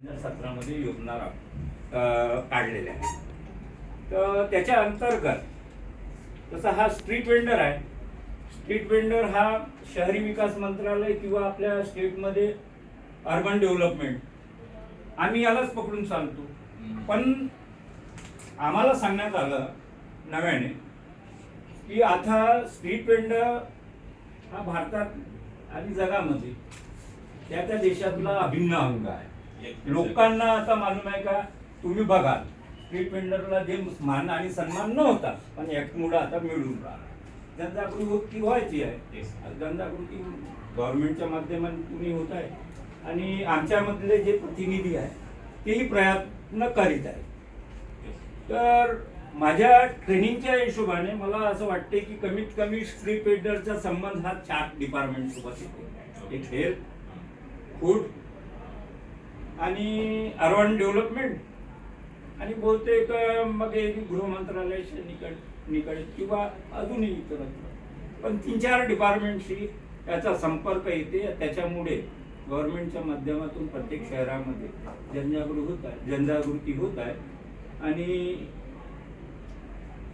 2017 योजना काढलेल्या आहे. तर त्याच्या अंतर्गत तसा हा स्ट्रीट वेंडर आहे. स्ट्रीट वेंडर हा शहरी विकास मंत्रालय किंवा आपल्या स्टेटमध्ये अर्बन डेव्हलपमेंट आम्ही यालाच पकडून चालतो. पण आम्हाला सांगण्यात आलं नव्याने की आता स्ट्रीट वेंडर हा भारतात आणि जगामध्ये त्या देशातला अभिन्न अंग आहे. लोकांना आता मालूम आहे का, तुम्ही बघा स्ट्रीट वेंडरला जे मान आणि सन्मान नव्हता पण ऍक्टमुळे आता मिळून राहिला. जनजागृती व्हायची आहे. जनजागृती गव्हर्नमेंटच्या माध्यमातून होत आहे आणि आमच्यामधले जे प्रतिनिधी आहे तेही प्रयत्न करीत आहे. तर माझ्या ट्रेनिंगच्या हिशोबाने मला असं वाटते की कमीत कमी स्ट्रीट वेंडरचा संबंध हा 4 डिपार्टमेंट सोबत येतो. एक हेल्थ, फूड आणि अर्बन डेव्हलपमेंट आणि बहुतेक मग गृह मंत्रालयाशी निकट किंवा अजूनही इतर. पण 3-4 डिपार्टमेंटशी याचा संपर्क येते. त्याच्यामुळे गव्हर्नमेंटच्या माध्यमातून प्रत्येक शहरामध्ये जनजागृती होत आहे आणि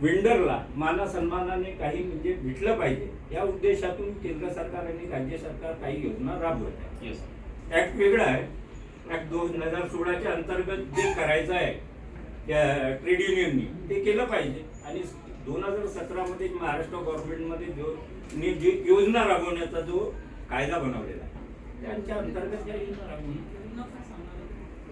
वेंडरला माना सन्मानाने काही म्हणजे भेटलं पाहिजे या उद्देशातून केंद्र सरकार आणि राज्य सरकार काही योजना राबवत आहे. ऍक्ट वेगळा आहे. ऍक्ट 2016च्या अंतर्गत जे करायचं आहे त्या ट्रेड युनियननी ते केलं पाहिजे आणि 2017 महाराष्ट्र गव्हर्नमेंटमध्ये जी योजना राबवण्याचा जो कायदा बनवलेला आहे त्यांच्या अंतर्गत त्या योजना राबवली.